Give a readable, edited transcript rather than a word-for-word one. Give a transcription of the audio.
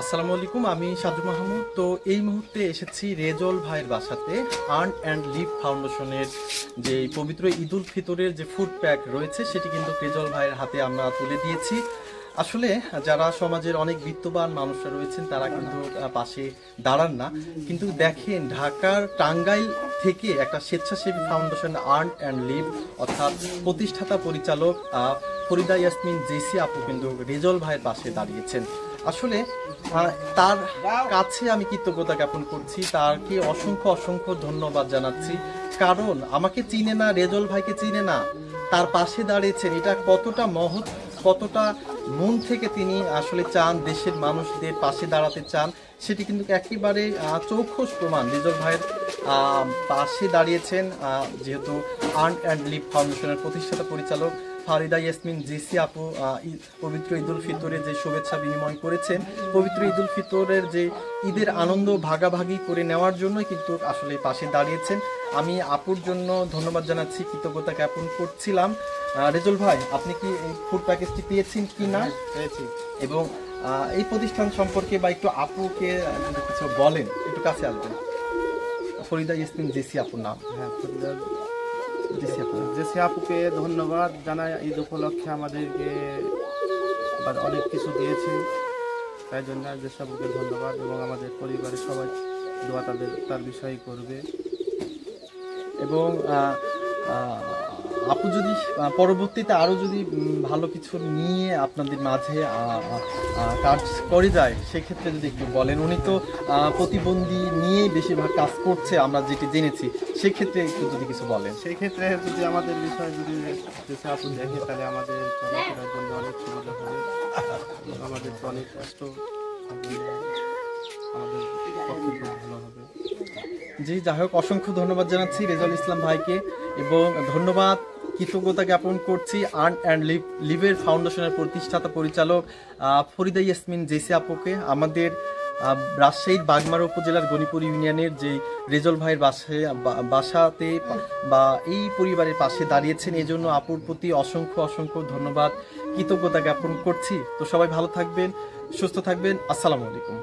আসসালামু আলাইকুম, আমি সাজু মাহমুদ। তো এই মুহূর্তে এসেছি রেজল ভাইয়ের বাসাতে। আর্ন অ্যান্ড লিভ ফাউন্ডেশনের যে পবিত্র ঈদ উল ফিতরের যে ফুড প্যাক রয়েছে সেটি কিন্তু রেজল ভাইয়ের হাতে আমরা তুলে দিয়েছি। আসলে যারা সমাজের অনেক বিত্তবান মানুষরা রয়েছেন তারা কিন্তু পাশে দাঁড়ান না, কিন্তু দেখেন ঢাকার টাঙ্গাইল থেকে একটা স্বেচ্ছাসেবী ফাউন্ডেশন আর্ন অ্যান্ড লিভ অর্থাৎ প্রতিষ্ঠাতা পরিচালক ফরিদা ইয়াসমিন জেসি আপু কিন্তু রেজল ভাইয়ের পাশে দাঁড়িয়েছেন। আসলে তার কাছে আমি কৃতজ্ঞতা জ্ঞাপন করছি, তারকে অসংখ্য অসংখ্য ধন্যবাদ জানাচ্ছি। কারণ আমাকে চিনে না, রেজল ভাইকে চিনে না, তার পাশে দাঁড়িয়েছেন, এটা কতটা মহৎ, কতটা মন থেকে তিনি আসলে চান দেশের মানুষদের পাশে দাঁড়াতে চান, সেটি কিন্তু একেবারে চৌখস প্রমাণ। রেজল ভাইয়ের পাশে দাঁড়িয়েছেন যেহেতু আর্ন অ্যান্ড লিভ ফাউন্ডেশনের প্রতিষ্ঠাতা পরিচালক ফরিদা ইয়াসমিন জেসি আপু পবিত্র ঈদ উল ফিতরের যে শুভেচ্ছা বিনিময় করেছেন, পবিত্র ঈদ উল ফিতরের যে ঈদের আনন্দ ভাগাভাগি করে নেওয়ার জন্যই কিন্তু আসলে পাশে দাঁড়িয়েছেন। আমি আপুর জন্য ধন্যবাদ জানাচ্ছি, কৃতজ্ঞতা জ্ঞাপন করছিলাম। রেজল ভাই, আপনি কি এই ফুড প্যাকেজটি পেয়েছেন কি না? পেয়েছি। এবং এই প্রতিষ্ঠান সম্পর্কে বা একটু আপুকে যদি কিছু বলেন, একটু কাছে আসবেন। ফরিদা ইয়াসমিন জেসি আপুর নাম। হ্যাঁ, জেসি আপুকে ধন্যবাদ জানাই। ঈদ উপলক্ষে আমাদেরকে অনেক কিছু দিয়েছে, তাই জন্য জেসি আপুকে ধন্যবাদ। এবং আমাদের পরিবারের সবাই দোয়া তার বিষয়ে করবে। এবং আপু যদি পরবর্তীতে আরও যদি ভালো কিছু নিয়ে আপনাদের মাঝে কাজ করে যায়, সেক্ষেত্রে যদি একটু বলেন। উনি তো প্রতিবন্ধী নিয়েই বেশিরভাগ কাজ করছে আমরা যেটি জেনেছি, সেক্ষেত্রে একটু যদি কিছু বলেন। সেই ক্ষেত্রে যদি আমাদের বিষয় যদি জেসি আপু দেখে, তাহলে আমাদের চলাফেরার জন্য অনেক সুবিধা হবে। আমাদের তো অনেক কষ্ট, আমাদের পক্ষে খুব ভালো হবে। জি, যাই হোক, অসংখ্য ধন্যবাদ জানাচ্ছি রেজাল ইসলাম ভাইকে এবং ধন্যবাদ কৃতজ্ঞতা জ্ঞাপন করছি আর্ন অ্যান্ড লিভের ফাউন্ডেশনের প্রতিষ্ঠাতা পরিচালক ফরিদা ইয়াসমিন জেসি আপুকে। আমাদের রাজশাহীর বাগমারা উপজেলার গণিপুর ইউনিয়নের যে রেজল ভাইয়ের বাসাতে বা এই পরিবারের পাশে দাঁড়িয়েছেন, এই জন্য আপুর প্রতি অসংখ্য অসংখ্য ধন্যবাদ, কৃতজ্ঞতা জ্ঞাপন করছি। তো সবাই ভালো থাকবেন, সুস্থ থাকবেন। আসসালামু আলাইকুম।